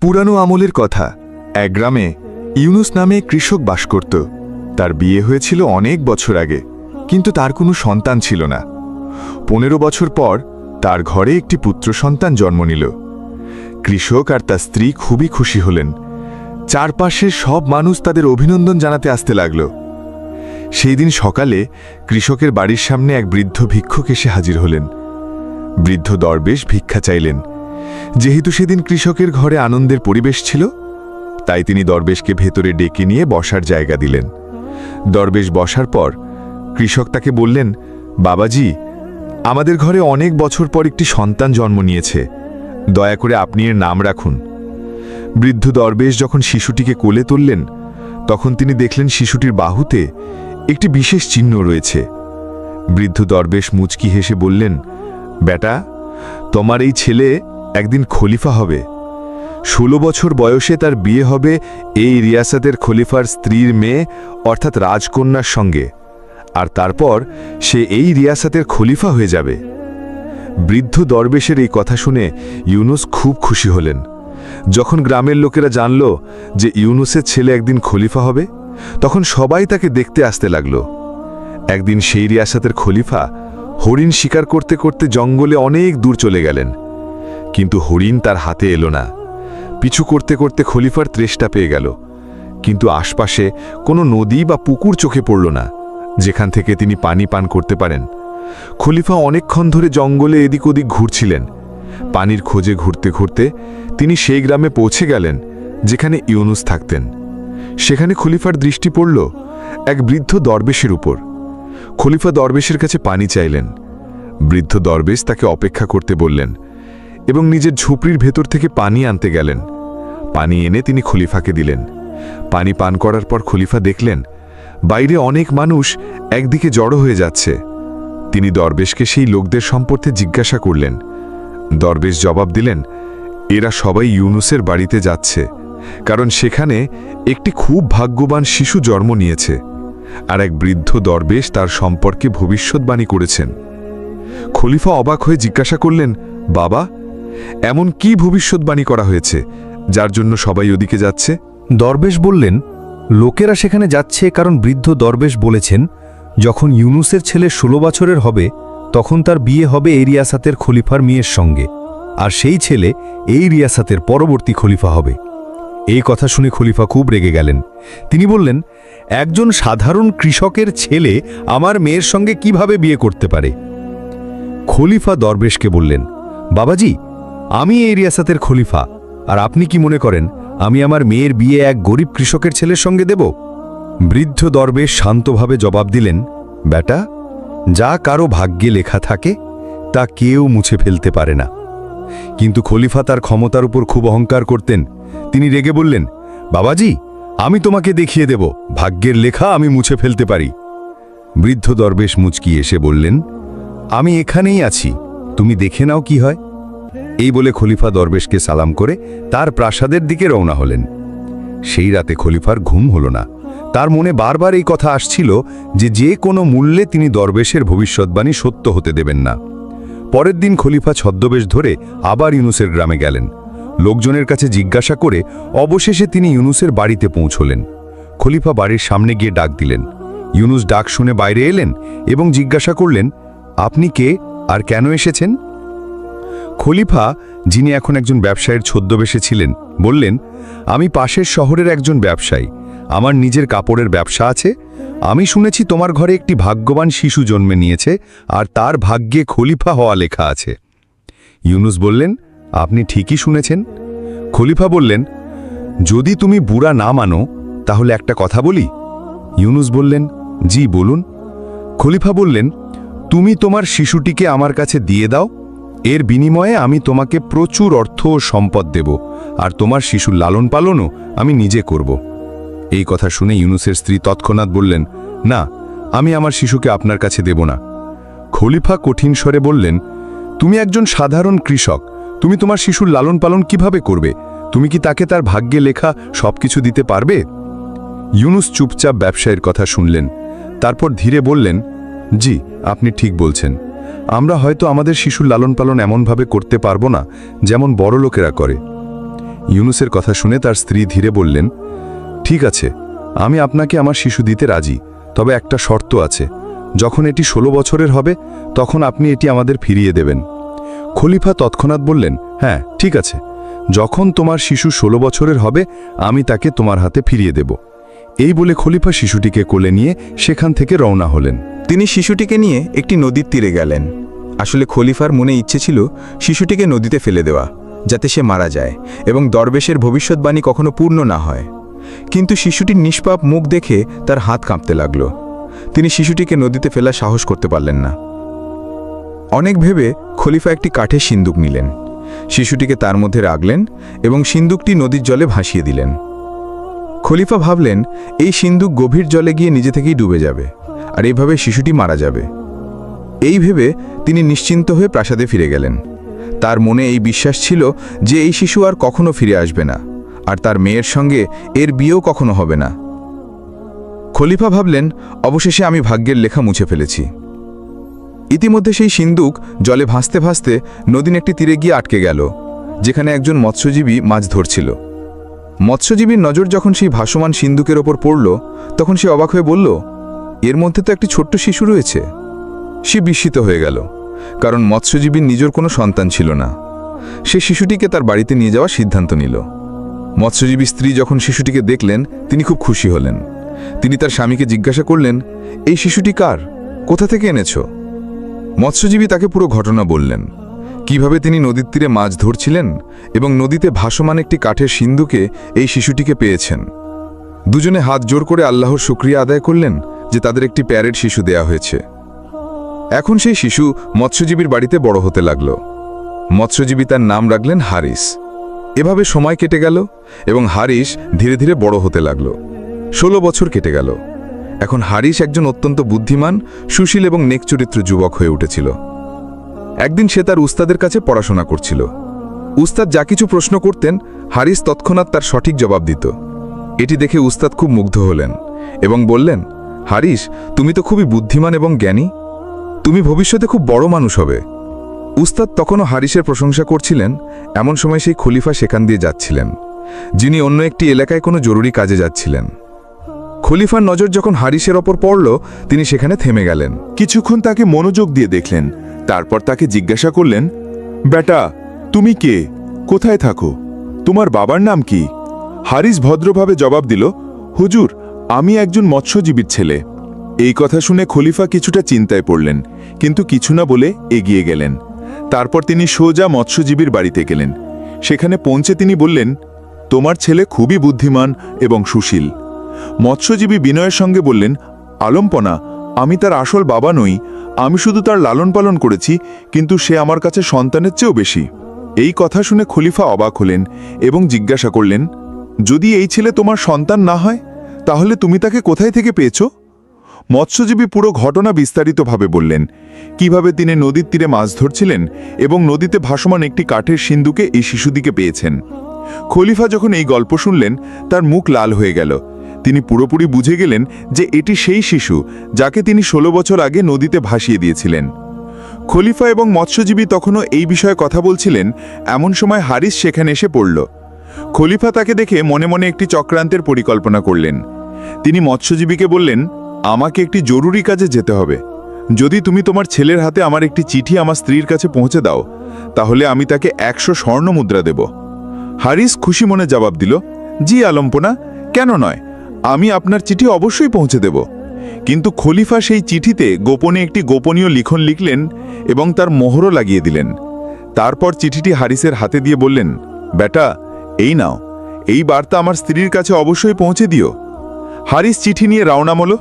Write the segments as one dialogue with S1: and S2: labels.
S1: পুরানো আমলের কথা। এক গ্রামে ইউনুস নামে কৃষক বাস করত। তার বিয়ে হয়েছিল অনেক বছর আগে, কিন্তু তার কোনো সন্তান ছিল না। 15 বছর পর তার ঘরে একটি পুত্র সন্তান জন্ম নিল। কৃষক আর তার স্ত্রী খুবই খুশি হলেন। চারপাশের সব মানুষ তাদের অভিনন্দন জানাতে আসতে লাগল। সেই দিন সকালে কৃষকের বাড়ির সামনে এক বৃদ্ধ ভিক্ষুক এসে হাজির হলেন। বৃদ্ধ দরবেশ ভিক্ষা চাইলেন। যেহেতু সেদিন কৃষকের ঘরে আনন্দের পরিবেশ ছিল, তাই তিনি দরবেশকে ভেতরে ডেকে নিয়ে বসার জায়গা দিলেন। দরবেশ বসার পর কৃষক তাকে বললেন, বাবাজি, আমাদের ঘরে অনেক বছর পর একটি সন্তান জন্ম নিয়েছে, দয়া করে আপনি এর নাম রাখুন। বৃদ্ধ দরবেশ যখন শিশুটিকে কোলে তুললেন, তখন তিনি দেখলেন শিশুটির বাহুতে একটি বিশেষ চিহ্ন রয়েছে। বৃদ্ধ দরবেশ মুচকি হেসে বললেন, বেটা, তোমার এই ছেলে একদিন খলিফা হবে। 16 বছর বয়সে তার বিয়ে হবে এই রিয়াসতের খলিফার স্ত্রীর মেয়ে অর্থাৎ রাজকন্যার সঙ্গে, আর তারপর সে এই রিয়াসতের খলিফা হয়ে যাবে। বৃদ্ধ দরবেশের এই কথা শুনে ইউনুস খুব খুশি হলেন। যখন গ্রামের লোকেরা জানল যে ইউনুসের ছেলে একদিন খলিফা হবে, তখন সবাই তাকে দেখতে আসতে লাগল। একদিন সেই রিয়াসতের খলিফা হরিণ শিকার করতে করতে জঙ্গলে অনেক দূর চলে গেলেন, কিন্তু হরিণ তার হাতে এলো না। পিছু করতে করতে খলিফার তৃষ্ণা পেয়ে গেল, কিন্তু আশপাশে কোনো নদী বা পুকুর চোখে পড়ল না যেখান থেকে তিনি পানি পান করতে পারেন। খলিফা অনেকক্ষণ ধরে জঙ্গলে এদিক ওদিক ঘুরছিলেন। পানির খোঁজে ঘুরতে ঘুরতে তিনি সেই গ্রামে পৌঁছে গেলেন যেখানে ইউনুস থাকতেন। সেখানে খলিফার দৃষ্টি পড়ল এক বৃদ্ধ দরবেশের উপর। খলিফা দরবেশের কাছে পানি চাইলেন। বৃদ্ধ দরবেশ তাকে অপেক্ষা করতে বললেন এবং নিজের ঝুপড়ির ভেতর থেকে পানি আনতে গেলেন। পানি এনে তিনি খলিফাকে দিলেন। পানি পান করার পর খলিফা দেখলেন বাইরে অনেক মানুষ একদিকে জড়ো হয়ে যাচ্ছে। তিনি দরবেশকে সেই লোকদের সম্পর্কে জিজ্ঞাসা করলেন। দরবেশ জবাব দিলেন, এরা সবাই ইউনুসের বাড়িতে যাচ্ছে, কারণ সেখানে একটি খুব ভাগ্যবান শিশু জন্ম নিয়েছে, আর এক বৃদ্ধ দরবেশ তার সম্পর্কে ভবিষ্যৎবাণী করেছেন। খলিফা অবাক হয়ে জিজ্ঞাসা করলেন, বাবা, এমন কি ভবিষ্যৎবাণী করা হয়েছে যার জন্য সবাই ওদিকে যাচ্ছে?
S2: দরবেশ বললেন, লোকেরা সেখানে যাচ্ছে কারণ বৃদ্ধ দরবেশ বলেছেন যখন ইউনুসের ছেলে 16 বছরের হবে তখন তার বিয়ে হবে এই রিয়াসাতের খলিফার মেয়ের সঙ্গে, আর সেই ছেলে এই রিয়াসাতের পরবর্তী খলিফা হবে। এই কথা শুনে খলিফা খুব রেগে গেলেন। তিনি বললেন, একজন সাধারণ কৃষকের ছেলে আমার মেয়ের সঙ্গে কিভাবে বিয়ে করতে পারে? খলিফা দরবেশকে বললেন, বাবাজি, আমি এই রিয়াসাতের খলিফা, আর আপনি কি মনে করেন আমি আমার মেয়ের বিয়ে এক গরিব কৃষকের ছেলের সঙ্গে দেব? বৃদ্ধ দরবেশ শান্তভাবে জবাব দিলেন, বেটা, যা কারো ভাগ্যে লেখা থাকে তা কেউ মুছে ফেলতে পারে না। কিন্তু খলিফা তার ক্ষমতার উপর খুব অহংকার করতেন। তিনি রেগে বললেন, বাবাজি, আমি তোমাকে দেখিয়ে দেব ভাগ্যের লেখা আমি মুছে ফেলতে পারি। বৃদ্ধ দরবেশ মুচকি এসে বললেন, আমি এখানেই আছি, তুমি দেখে নাও কি হয়। এই বলে খলিফা দরবেশকে সালাম করে তার প্রাসাদের দিকে রওনা হলেন। সেই রাতে খলিফার ঘুম হল না। তার মনে বারবার এই কথা আসছিল যে কোনো মূল্যে তিনি দরবেশের ভবিষ্যৎবাণী সত্য হতে দেবেন না। পরের দিন খলিফা ছদ্মবেশ ধরে আবার ইউনুসের গ্রামে গেলেন। লোকজনের কাছে জিজ্ঞাসা করে অবশেষে তিনি ইউনুসের বাড়িতে পৌঁছলেন। খলিফা বাড়ির সামনে গিয়ে ডাক দিলেন। ইউনুস ডাক শুনে বাইরে এলেন এবং জিজ্ঞাসা করলেন, আপনি কে আর কেন এসেছেন? খলিফা, যিনি এখন একজন ব্যবসায়ীর ছদ্মবেশে ছিলেন, বললেন, আমি পাশের শহরের একজন ব্যবসায়ী, আমার নিজের কাপড়ের ব্যবসা আছে। আমি শুনেছি তোমার ঘরে একটি ভাগ্যবান শিশু জন্মে নিয়েছে, আর তার ভাগ্যে খলিফা হওয়া লেখা আছে। ইউনুস বললেন, আপনি ঠিকই শুনেছেন। খলিফা বললেন, যদি তুমি বুড়া না মানো তাহলে একটা কথা বলি। ইউনুস বললেন, জি বলুন। খলিফা বললেন, তুমি তোমার শিশুটিকে আমার কাছে দিয়ে দাও, এর বিনিময়ে আমি তোমাকে প্রচুর অর্থ ও সম্পদ দেব, আর তোমার শিশুর লালন পালনও আমি নিজে করব। এই কথা শুনে ইউনুসের স্ত্রী তৎক্ষণাৎ বললেন, না, আমি আমার শিশুকে আপনার কাছে দেব না। খলিফা কঠিন স্বরে বললেন, তুমি একজন সাধারণ কৃষক, তুমি তোমার শিশুর লালন পালন কিভাবে করবে? তুমি কি তাকে তার ভাগ্যে লেখা সবকিছু দিতে পারবে? ইউনুস চুপচাপ ব্যবসায়ীর কথা শুনলেন। তারপর ধীরে বললেন, জি, আপনি ঠিক বলছেন। আমরা হয়তো আমাদের শিশুর লালন পালন এমনভাবে করতে পারবো না যেমন বড় লোকেরা করে। ইউনুসের কথা শুনে তার স্ত্রী ধীরে বললেন, ঠিক আছে, আমি আপনাকে আমার শিশু দিতে রাজি, তবে একটা শর্ত আছে, যখন এটি 16 বছরের হবে তখন আপনি এটি আমাদের ফিরিয়ে দেবেন। খলিফা তৎক্ষণাৎ বললেন, হ্যাঁ ঠিক আছে, যখন তোমার শিশু 16 বছরের হবে আমি তাকে তোমার হাতে ফিরিয়ে দেব। এই বলে খলিফা শিশুটিকে কোলে নিয়ে সেখান থেকে রওনা হলেন।
S3: তিনি শিশুটিকে নিয়ে একটি নদীর তীরে গেলেন। আসলে খলিফার মনে ইচ্ছে ছিল শিশুটিকে নদীতে ফেলে দেওয়া, যাতে সে মারা যায় এবং দরবেশের ভবিষ্যৎবাণী কখনো পূর্ণ না হয়। কিন্তু শিশুটির নিষ্পাপ মুখ দেখে তার হাত কাঁপতে লাগল। তিনি শিশুটিকে নদীতে ফেলার সাহস করতে পারলেন না। অনেক ভেবে খলিফা একটি কাঠের সিন্দুক নিলেন, শিশুটিকে তার মধ্যে রাখলেন এবং সিন্দুকটি নদীর জলে ভাসিয়ে দিলেন। খলিফা ভাবলেন এই সিন্দুক গভীর জলে গিয়ে নিজে থেকেই ডুবে যাবে, আর এইভাবে শিশুটি মারা যাবে। এই ভেবে তিনি নিশ্চিন্ত হয়ে প্রাসাদে ফিরে গেলেন। তার মনে এই বিশ্বাস ছিল যে এই শিশু আর কখনো ফিরে আসবে না, আর তার মেয়ের সঙ্গে এর বিয়েও কখনো হবে না। খলিফা ভাবলেন, অবশেষে আমি ভাগ্যের লেখা মুছে ফেলেছি। ইতিমধ্যে সেই সিন্দুক জলে ভাসতে ভাসতে নদীর একটি তীরে গিয়ে আটকে গেল, যেখানে একজন মৎস্যজীবী মাছ ধরছিল। মৎস্যজীবীর নজর যখন সেই ভাসমান সিন্দুকের ওপর পড়ল, তখন সে অবাক হয়ে বলল, এর মধ্যে তো একটি ছোট্ট শিশু রয়েছে। সে বিস্মিত হয়ে গেল, কারণ মৎস্যজীবীর নিজের কোনো সন্তান ছিল না। সে শিশুটিকে তার বাড়িতে নিয়ে যাওয়ার সিদ্ধান্ত নিল। মৎস্যজীবী স্ত্রী যখন শিশুটিকে দেখলেন, তিনি খুব খুশি হলেন। তিনি তার স্বামীকে জিজ্ঞাসা করলেন, এই শিশুটি কার, কোথা থেকে এনেছ? মৎস্যজীবী তাকে পুরো ঘটনা বললেন, কিভাবে তিনি নদীর তীরে মাছ ধরছিলেন এবং নদীতে ভাসমান একটি কাঠের সিন্দুকে এই শিশুটিকে পেয়েছেন। দুজনে হাত জোর করে আল্লাহর শুকরিয়া আদায় করলেন যে তাদের একটি প্যারেড শিশু দেয়া হয়েছে। এখন সেই শিশু মৎস্যজীবীর বাড়িতে বড় হতে লাগল। মৎস্যজীবী তার নাম রাখলেন হারিস। এভাবে সময় কেটে গেল এবং হারিস ধীরে ধীরে বড় হতে লাগল। 16 বছর কেটে গেল। এখন হারিস একজন অত্যন্ত বুদ্ধিমান, সুশীল এবং নেক চরিত্র যুবক হয়ে উঠেছিল। একদিন সে তার উস্তাদের কাছে পড়াশোনা করছিল। উস্তাদ যা কিছু প্রশ্ন করতেন, হারিস তৎক্ষণাৎ তার সঠিক জবাব দিত। এটি দেখে উস্তাদ খুব মুগ্ধ হলেন এবং বললেন, হারিস, তুমি তো খুবই বুদ্ধিমান এবং জ্ঞানী, তুমি ভবিষ্যতে খুব বড় মানুষ হবে। উস্তাদ তখনও হারিসের প্রশংসা করছিলেন, এমন সময় সেই খলিফা সেখান দিয়ে যাচ্ছিলেন, যিনি অন্য একটি এলাকায় কোনো জরুরি কাজে যাচ্ছিলেন। খলিফার নজর যখন হারিসের ওপর পড়ল, তিনি সেখানে থেমে গেলেন।
S1: কিছুক্ষণ তাকে মনোযোগ দিয়ে দেখলেন, তারপর তাকে জিজ্ঞাসা করলেন, বেটা, তুমি কে, কোথায় থাকো, তোমার বাবার নাম কি? হারিস ভদ্রভাবে জবাব দিল, হুজুর, আমি একজন মৎস্যজীবীর ছেলে। এই কথা শুনে খলিফা কিছুটা চিন্তায় পড়লেন, কিন্তু কিছু না বলে এগিয়ে গেলেন। তারপর তিনি সোজা মৎস্যজীবীর বাড়িতে গেলেন। সেখানে পৌঁছে তিনি বললেন, তোমার ছেলে খুবই বুদ্ধিমান এবং সুশীল। মৎস্যজীবী বিনয়ের সঙ্গে বললেন, আলম্পনা, আমি তার আসল বাবা নই, আমি শুধু তার লালন পালন করেছি, কিন্তু সে আমার কাছে সন্তানের চেয়েও বেশি। এই কথা শুনে খলিফা অবাক হলেন এবং জিজ্ঞাসা করলেন, যদি এই ছেলে তোমার সন্তান না হয়, তাহলে তুমি তাকে কোথায় থেকে পেয়েছ? মৎস্যজীবী পুরো ঘটনা বিস্তারিতভাবে বললেন, কিভাবে তিনি নদীর তীরে মাছ ধরছিলেন এবং নদীতে ভাসমান একটি কাঠের সিন্দুকে এই শিশুটিকে পেয়েছেন। খলিফা যখন এই গল্প শুনলেন, তার মুখ লাল হয়ে গেল। তিনি পুরোপুরি বুঝে গেলেন যে এটি সেই শিশু যাকে তিনি 16 বছর আগে নদীতে ভাসিয়ে দিয়েছিলেন। খলিফা এবং মৎস্যজীবী তখনও এই বিষয়ে কথা বলছিলেন, এমন সময় হারিস সেখানে এসে পড়ল। খলিফা তাকে দেখে মনে মনে একটি চক্রান্তের পরিকল্পনা করলেন। তিনি মৎস্যজীবীকে বললেন, আমাকে একটি জরুরি কাজে যেতে হবে। যদি তুমি তোমার ছেলের হাতে আমার একটি চিঠি আমার স্ত্রীর কাছে পৌঁছে দাও, তাহলে আমি তাকে 100 স্বর্ণ মুদ্রা দেব। হারিস খুশি মনে জবাব দিল, জি আলম্পনা, কেন নয়, আমি আপনার চিঠি অবশ্যই পৌঁছে দেব। কিন্তু খলিফা সেই চিঠিতে গোপনে একটি গোপনীয় লিখন লিখলেন এবং তার মোহরও লাগিয়ে দিলেন। তারপর চিঠিটি হারিসের হাতে দিয়ে বললেন, বেটা, এই নাও, এই বার্তা আমার স্ত্রীর কাছে অবশ্যই পৌঁছে দিও। হারিস চিঠি নিয়ে রওনা হল।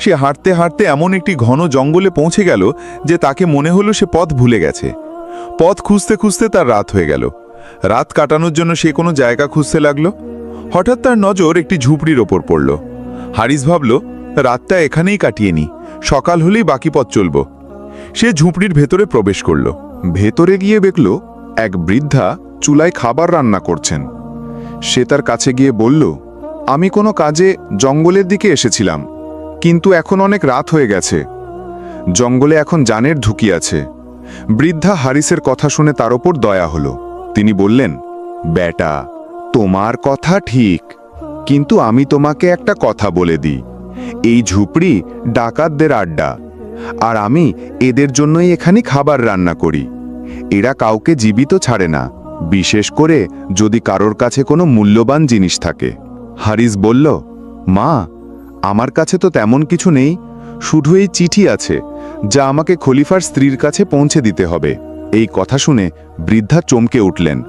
S1: সে হাঁটতে হাঁটতে এমন একটি ঘন জঙ্গলে পৌঁছে গেল যে তাকে মনে হলো সে পথ ভুলে গেছে। পথ খুঁজতে খুঁজতে তার রাত হয়ে গেল। রাত কাটানোর জন্য সে কোনো জায়গা খুঁজতে লাগলো। হঠাৎ তার নজর একটি ঝুপড়ির ওপর পড়ল। হারিস ভাবল, রাতটা এখানেই কাটিয়ে নি, সকাল হলেই বাকি পথ চলব। সে ঝুপড়ির ভেতরে প্রবেশ করল। ভেতরে গিয়ে দেখল এক বৃদ্ধা চুলায় খাবার রান্না করছেন। সে তার কাছে গিয়ে বলল, আমি কোনো কাজে জঙ্গলের দিকে এসেছিলাম, কিন্তু এখন অনেক রাত হয়ে গেছে। জঙ্গলে এখন জানের ঝুঁকি আছে। বৃদ্ধা হারিসের কথা শুনে তার ওপর দয়া হলো। তিনি বললেন, বেটা, তোমার কথা ঠিক, কিন্তু আমি তোমাকে একটা কথা বলে দিই, এই ঝুপড়ি ডাকাতদের আড্ডা, আর আমি এদের জন্যই এখানে খাবার রান্না করি। এরা কাউকে জীবিত ছাড়ে না, বিশেষ করে যদি কারোর কাছে কোনো মূল্যবান জিনিস থাকে। হারিস বলল, মা, আমার কাছে তো তেমন কিছু নেই, শুধু এই চিঠি আছে যা আমাকে খলিফার স্ত্রীর কাছে পৌঁছে দিতে হবে। এই কথা শুনে বৃদ্ধা চমকে উঠলেন।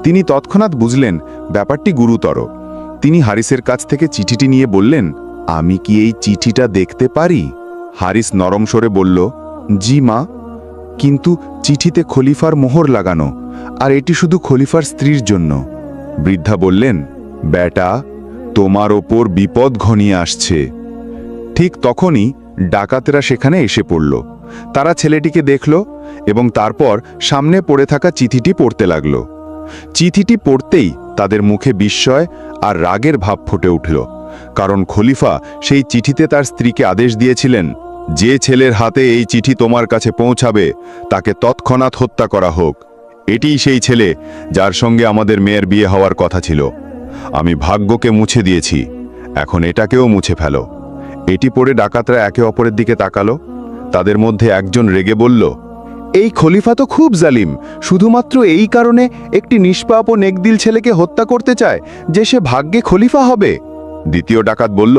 S1: তিনি তৎক্ষণাৎ বুঝলেন ব্যাপারটি গুরুতর। তিনি হারিসের কাছ থেকে চিঠিটি নিয়ে বললেন, আমি কি এই চিঠিটা দেখতে পারি? হারিস নরম স্বরে বলল, জি মা, কিন্তু চিঠিতে খলিফার মোহর লাগানো, আর এটি শুধু খলিফার স্ত্রীর জন্য। বৃদ্ধা বললেন, বেটা, তোমার ওপর বিপদ ঘনিয়ে আসছে। ঠিক তখনই ডাকাতেরা সেখানে এসে পড়ল। তারা ছেলেটিকে দেখল এবং তারপর সামনে পড়ে থাকা চিঠিটি পড়তে লাগল। চিঠিটি পড়তেই তাদের মুখে বিস্ময় আর রাগের ভাব ফুটে উঠল, কারণ খলিফা সেই চিঠিতে তার স্ত্রীকে আদেশ দিয়েছিলেন, যে ছেলের হাতে এই চিঠি তোমার কাছে পৌঁছাবে তাকে তৎক্ষণাৎ হত্যা করা হোক। এটিই সেই ছেলে যার সঙ্গে আমাদের মেয়ের বিয়ে হওয়ার কথা ছিল। আমি ভাগ্যকে মুছে দিয়েছি, এখন এটাকেও মুছে ফেলো। এটি পড়ে ডাকাতরা একে অপরের দিকে তাকালো। তাদের মধ্যে একজন রেগে বলল, এই খলিফা তো খুব জালিম, শুধুমাত্র এই কারণে একটি নিষ্পাপ ও নেকদিল ছেলেকে হত্যা করতে চায় যে সে ভাগ্যে খলিফা হবে। দ্বিতীয় ডাকাত বলল,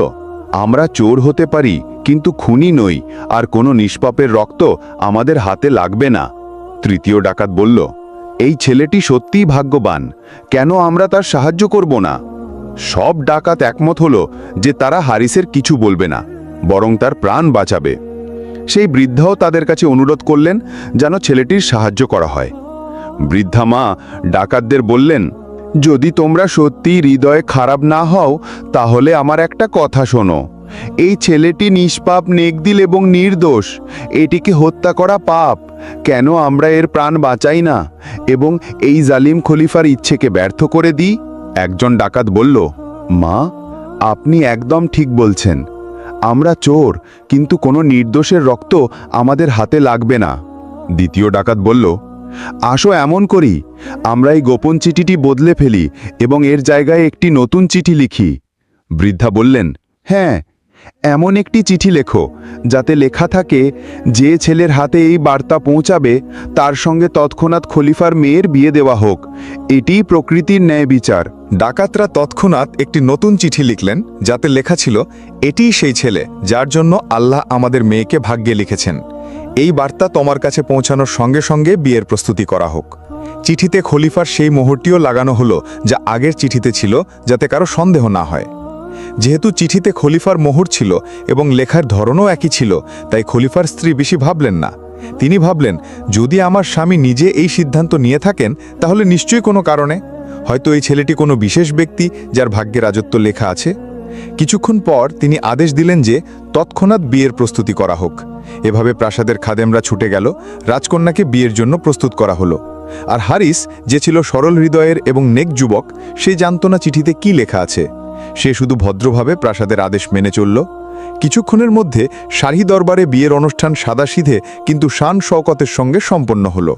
S1: আমরা চোর হতে পারি কিন্তু খুনি নই, আর কোনো নিষ্পাপের রক্ত আমাদের হাতে লাগবে না। তৃতীয় ডাকাত বলল, এই ছেলেটি সত্যিই ভাগ্যবান, কেন আমরা তার সাহায্য করব না? সব ডাকাত একমত হলো যে তারা হারিসের কিছু বলবে না, বরং তার প্রাণ বাঁচাবে। সেই বৃদ্ধাও তাদের কাছে অনুরোধ করলেন যেন ছেলেটির সাহায্য করা হয়। বৃদ্ধা মা ডাকাতদের বললেন, যদি তোমরা সত্যি হৃদয়ে খারাপ না হও তাহলে আমার একটা কথা শোনো। এই ছেলেটি নিষ্পাপ, নেকদিল এবং নির্দোষ। এটিকে হত্যা করা পাপ। কেন আমরা এর প্রাণ বাঁচাই না এবং এই জালিম খলিফার ইচ্ছেকে ব্যর্থ করে দিই? একজন ডাকাত বলল, মা, আপনি একদম ঠিক বলছেন। আমরা চোর, কিন্তু কোনো নির্দোষের রক্ত আমাদের হাতে লাগবে না। দ্বিতীয় ডাকাত বলল, আসো এমন করি, আমরা এই গোপন চিঠিটি বদলে ফেলি এবং এর জায়গায় একটি নতুন চিঠি লিখি। বৃদ্ধা বললেন, হ্যাঁ, এমন একটি চিঠি লেখো যাতে লেখা থাকে, যে ছেলের হাতে এই বার্তা পৌঁছাবে তার সঙ্গে তৎক্ষণাৎ খলিফার মেয়ের বিয়ে দেওয়া হোক। এটিই প্রকৃতির ন্যায় বিচার।
S4: ডাকাতরা তৎক্ষণাৎ একটি নতুন চিঠি লিখলেন যাতে লেখা ছিল, এটিই সেই ছেলে যার জন্য আল্লাহ আমাদের মেয়েকে ভাগ্যে লিখেছেন। এই বার্তা তোমার কাছে পৌঁছানোর সঙ্গে সঙ্গে বিয়ের প্রস্তুতি করা হোক। চিঠিতে খলিফার সেই মোহরটিও লাগানো হলো যা আগের চিঠিতে ছিল, যাতে কারো সন্দেহ না হয়। যেহেতু চিঠিতে খলিফার মোহর ছিল এবং লেখার ধরনও একই ছিল, তাই খলিফার স্ত্রী বেশি ভাবলেন না। তিনি ভাবলেন, যদি আমার স্বামী নিজে এই সিদ্ধান্ত নিয়ে থাকেন তাহলে নিশ্চয়ই কোনো কারণে, হয়তো এই ছেলেটি কোনো বিশেষ ব্যক্তি যার ভাগ্যে রাজত্ব লেখা আছে। কিছুক্ষণ পর তিনি আদেশ দিলেন যে তৎক্ষণাৎ বিয়ের প্রস্তুতি করা হোক। এভাবে প্রাসাদের খাদেমরা ছুটে গেল, রাজকন্যাকে বিয়ের জন্য প্রস্তুত করা হলো। আর হারিস, যে ছিল সরল হৃদয়ের এবং নেক যুবক, সে জানত না চিঠিতে কি লেখা আছে। সে শুধু ভদ্রভাবে প্রাসাদের আদেশ মেনে চলল। কিছুক্ষণের মধ্যে শাহী দরবারে বিয়ের অনুষ্ঠান সাদাসিধে কিন্তু শান শওকতের সঙ্গে সম্পন্ন হলো।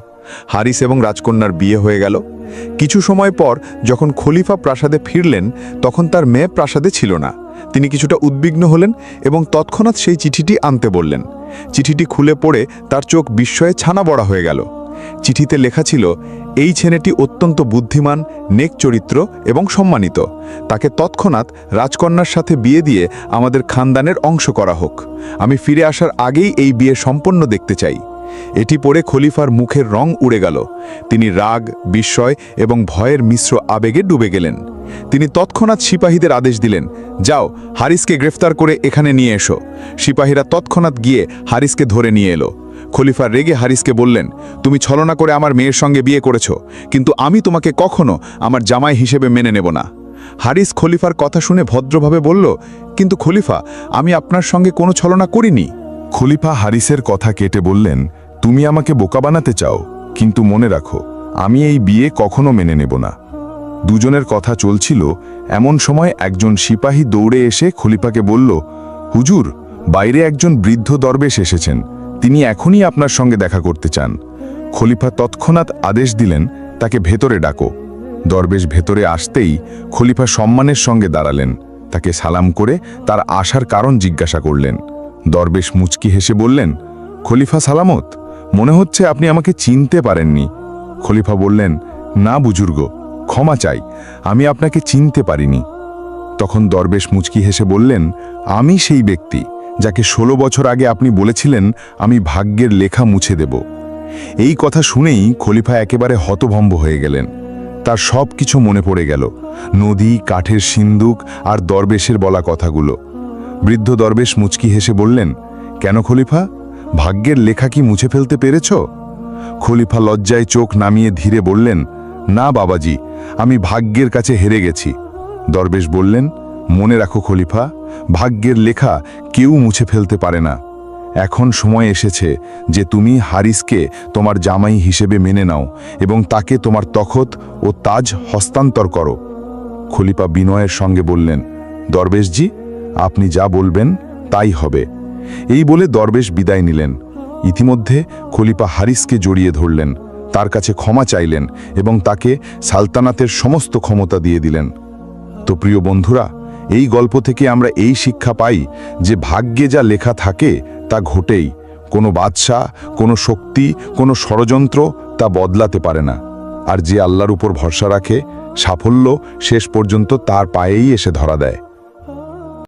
S4: হারিস এবং রাজকন্যার বিয়ে হয়ে গেল। কিছু সময় পর যখন খলিফা প্রাসাদে ফিরলেন, তখন তার মেয়ে প্রাসাদে ছিল না। তিনি কিছুটা উদ্বিগ্ন হলেন এবং তৎক্ষণাৎ সেই চিঠিটি আনতে বললেন। চিঠিটি খুলে পড়ে তার চোখ বিস্ময়ে ছানা বড়া হয়ে গেল। চিঠিতে লেখা ছিল, এই ছেলেটি অত্যন্ত বুদ্ধিমান, নেক চরিত্র এবং সম্মানিত। তাকে তৎক্ষণাৎ রাজকন্যার সাথে বিয়ে দিয়ে আমাদের খানদানের অংশ করা হোক। আমি ফিরে আসার আগেই এই বিয়ে সম্পন্ন দেখতে চাই। এটি পড়ে খলিফার মুখের রং উড়ে গেল। তিনি রাগ, বিস্ময় এবং ভয়ের মিশ্র আবেগে ডুবে গেলেন। তিনি তৎক্ষণাৎ সিপাহীদের আদেশ দিলেন, যাও, হারিসকে গ্রেফতার করে এখানে নিয়ে এসো। সিপাহীরা তৎক্ষণাৎ গিয়ে হারিসকে ধরে নিয়ে এলো। খলিফা রেগে হারিসকে বললেন, তুমি ছলনা করে আমার মেয়ের সঙ্গে বিয়ে করেছ, কিন্তু আমি তোমাকে কখনো আমার জামাই হিসেবে মেনে নেব না। হারিস খলিফার কথা শুনে ভদ্রভাবে বলল, কিন্তু খলিফা, আমি আপনার সঙ্গে কোনো ছলনা করিনি।
S1: খলিফা হারিসের কথা কেটে বললেন, তুমি আমাকে বোকা বানাতে চাও, কিন্তু মনে রাখো, আমি এই বিয়ে কখনো মেনে নেব না। দুজনের কথা চলছিল, এমন সময় একজন সিপাহী দৌড়ে এসে খলিফাকে বলল, হুজুর, বাইরে একজন বৃদ্ধ দরবেশ এসেছেন, তিনি এখনই আপনার সঙ্গে দেখা করতে চান। খলিফা তৎক্ষণাৎ আদেশ দিলেন, তাকে ভেতরে ডাকো। দরবেশ ভেতরে আসতেই খলিফা সম্মানের সঙ্গে দাঁড়ালেন, তাকে সালাম করে তার আসার কারণ জিজ্ঞাসা করলেন। দরবেশ মুচকি হেসে বললেন, খলিফা সালামত, মনে হচ্ছে আপনি আমাকে চিনতে পারেননি। খলিফা বললেন, না বুজুর্গ, ক্ষমা চাই, আমি আপনাকে চিনতে পারিনি। তখন দরবেশ মুচকি হেসে বললেন, আমি সেই ব্যক্তি যাকে 16 বছর আগে আপনি বলেছিলেন আমি ভাগ্যের লেখা মুছে দেব। এই কথা শুনেই খলিফা একেবারে হতভম্ব হয়ে গেলেন। তার সব কিছু মনে পড়ে গেল, নদী, কাঠের সিন্দুক আর দরবেশের বলা কথাগুলো। বৃদ্ধ দরবেশ মুচকি হেসে বললেন, কেন খলিফা, ভাগ্যের লেখা কি মুছে ফেলতে পেরেছ? খলিফা লজ্জায় চোখ নামিয়ে ধীরে বললেন, না বাবাজি, আমি ভাগ্যের কাছে হেরে গেছি। দরবেশ বললেন, মনে রাখো খলিফা, ভাগ্যের লেখা কেউ মুছে ফেলতে পারে না। এখন সময় এসেছে যে তুমি হারিসকে তোমার জামাই হিসেবে মেনে নাও এবং তাকে তোমার তখত ও তাজ হস্তান্তর করো। খলিফা বিনয়ের সঙ্গে বললেন, দরবেশজি, আপনি যা বলবেন তাই হবে। এই বলে দরবেশ বিদায় নিলেন। ইতিমধ্যে খলিফা হারিসকে জড়িয়ে ধরলেন, তার কাছে ক্ষমা চাইলেন এবং তাকে সালতানাতের সমস্ত ক্ষমতা দিয়ে দিলেন। তো প্রিয় বন্ধুরা, এই গল্প থেকে আমরা এই শিক্ষা পাই যে ভাগ্যে যা লেখা থাকে তা ঘটেই। কোনো বাদশা, কোনো শক্তি, কোনো ষড়যন্ত্র তা বদলাতে পারে না। আর যে আল্লাহর উপর ভরসা রাখে, সাফল্য শেষ পর্যন্ত তার পায়েই এসে ধরা দেয়।